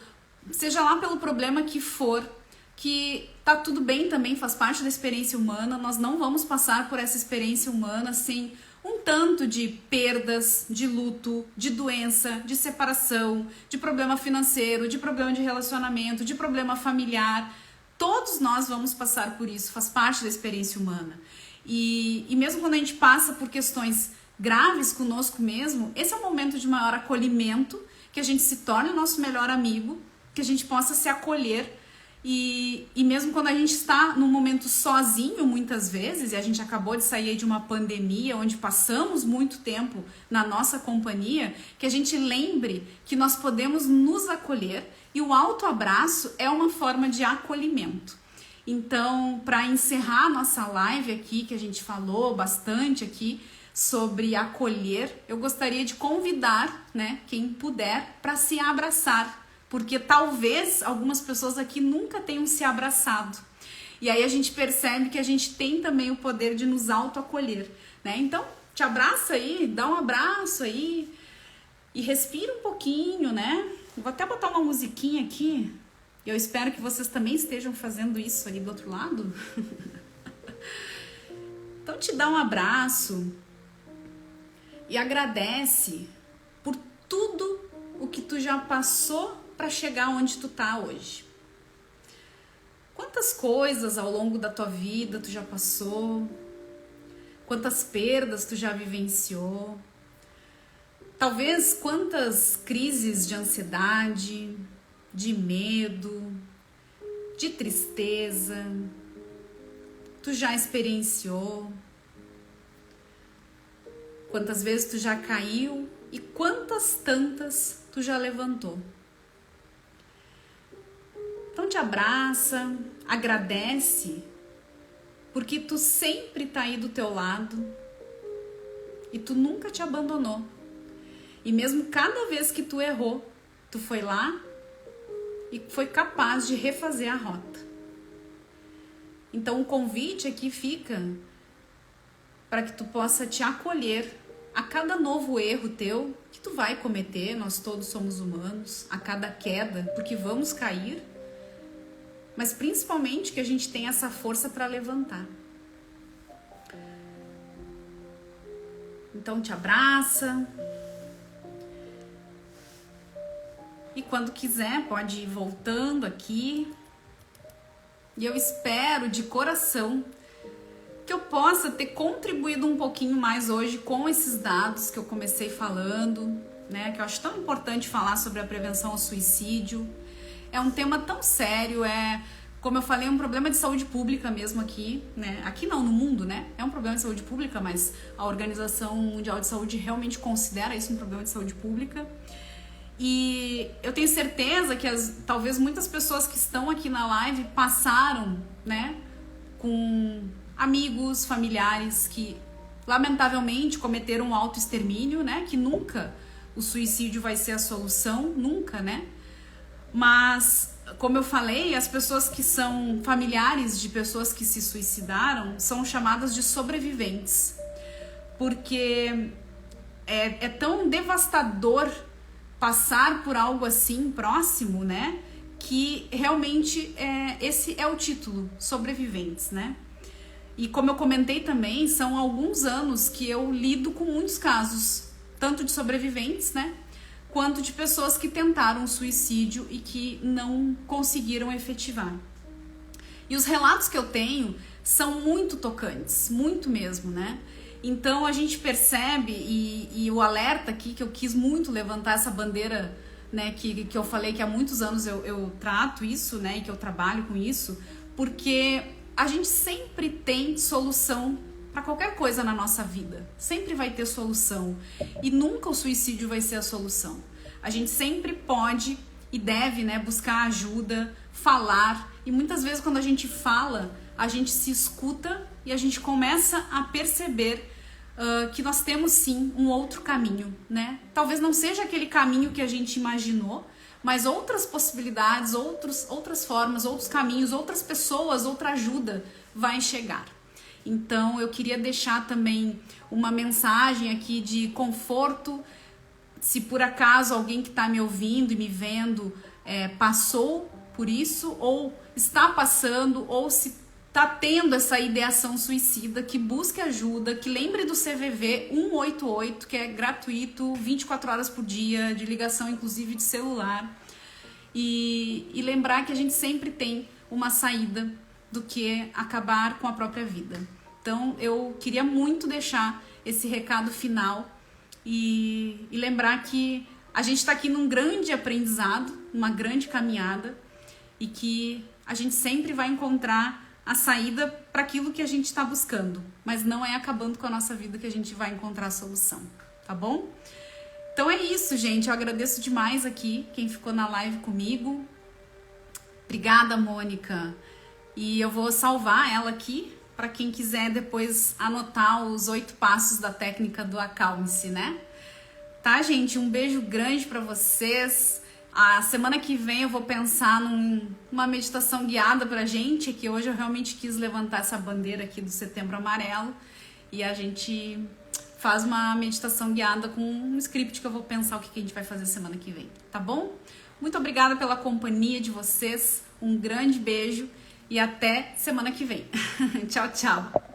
seja lá pelo problema que for, que tá tudo bem também, faz parte da experiência humana, nós não vamos passar por essa experiência humana sem um tanto de perdas, de luto, de doença, de separação, de problema financeiro, de problema de relacionamento, de problema familiar. Todos nós vamos passar por isso, faz parte da experiência humana. E mesmo quando a gente passa por questões graves conosco mesmo, esse é um momento de maior acolhimento, que a gente se torne o nosso melhor amigo, que a gente possa se acolher. E mesmo quando a gente está num momento sozinho, muitas vezes, e a gente acabou de sair de uma pandemia, onde passamos muito tempo na nossa companhia, que a gente lembre que nós podemos nos acolher, e o autoabraço é uma forma de acolhimento. Então, para encerrar a nossa live aqui, que a gente falou bastante aqui sobre acolher, eu gostaria de convidar, né, quem puder, para se abraçar. Porque talvez algumas pessoas aqui nunca tenham se abraçado. E aí a gente percebe que a gente tem também o poder de nos autoacolher, né? Então, te abraça aí, dá um abraço aí e respira um pouquinho, né? Vou até botar uma musiquinha aqui. Eu espero que vocês também estejam fazendo isso aí do outro lado. Então, te dá um abraço e agradece por tudo o que tu já passou para chegar onde tu tá hoje. Quantas coisas ao longo da tua vida tu já passou? quantas perdas tu já vivenciou, talvez quantas crises de ansiedade, de medo, de tristeza tu já experienciou, quantas vezes tu já caiu e quantas tantas tu já levantou. Então te abraça, agradece, porque tu sempre tá aí do teu lado e tu nunca te abandonou. E mesmo cada vez que tu errou, tu foi lá e foi capaz de refazer a rota. Então o convite aqui fica para que tu possa te acolher a cada novo erro teu que tu vai cometer, nós todos somos humanos, a cada queda, porque vamos cair, mas principalmente que a gente tenha essa força para levantar. Então te abraça. E quando quiser, pode ir voltando aqui. E eu espero de coração que eu possa ter contribuído um pouquinho mais hoje com esses dados que eu comecei falando, né? Que eu acho tão importante falar sobre a prevenção ao suicídio. É um tema tão sério, como eu falei, um problema de saúde pública mesmo aqui, né? Aqui não, no mundo, né? É um problema de saúde pública, mas a Organização Mundial de Saúde realmente considera isso um problema de saúde pública. E eu tenho certeza que talvez muitas pessoas que estão aqui na live passaram, né, com amigos, familiares que lamentavelmente cometeram um autoextermínio, né, que nunca o suicídio vai ser a solução, nunca, né? Mas, como eu falei, as pessoas que são familiares de pessoas que se suicidaram são chamadas de sobreviventes, porque é tão devastador passar por algo assim próximo, né? Que realmente esse é o título, sobreviventes, né? E como eu comentei também, são alguns anos que eu lido com muitos casos, tanto de sobreviventes, né? Quanto de pessoas que tentaram suicídio e que não conseguiram efetivar. E os relatos que eu tenho são muito tocantes, muito mesmo, né? Então a gente percebe, e o alerta aqui, que eu quis muito levantar essa bandeira, né, que eu falei que há muitos anos eu trato isso, né, e que eu trabalho com isso, porque a gente sempre tem solução para qualquer coisa na nossa vida, sempre vai ter solução, e nunca o suicídio vai ser a solução. A gente sempre pode e deve, né, buscar ajuda, falar, e muitas vezes quando a gente fala, a gente se escuta e a gente começa a perceber que nós temos sim um outro caminho, né? Talvez não seja aquele caminho que a gente imaginou, mas outras possibilidades, outras formas, outros caminhos, outras pessoas, outra ajuda vai chegar. Então eu queria deixar também uma mensagem aqui de conforto. Se por acaso alguém que está me ouvindo e me vendo passou por isso, ou está passando, ou se tá tendo essa ideação suicida, que busque ajuda, que lembre do CVV 188, que é gratuito, 24 horas por dia, de ligação inclusive de celular, e lembrar que a gente sempre tem uma saída do que acabar com a própria vida. Então eu queria muito deixar esse recado final e lembrar que a gente está aqui num grande aprendizado, uma grande caminhada, e que a gente sempre vai encontrar a saída para aquilo que a gente está buscando, mas não é acabando com a nossa vida que a gente vai encontrar a solução, tá bom? Então é isso, gente, eu agradeço demais aqui quem ficou na live comigo. Obrigada, Mônica, e eu vou salvar ela aqui para quem quiser depois anotar os 8 passos da técnica do Acalme-se, né? Tá, gente? Um beijo grande para vocês. A semana que vem eu vou pensar numa meditação guiada pra gente, que hoje eu realmente quis levantar essa bandeira aqui do Setembro Amarelo, e a gente faz uma meditação guiada com um script que eu vou pensar o que a gente vai fazer semana que vem, tá bom? Muito obrigada pela companhia de vocês, um grande beijo e até semana que vem. Tchau, tchau!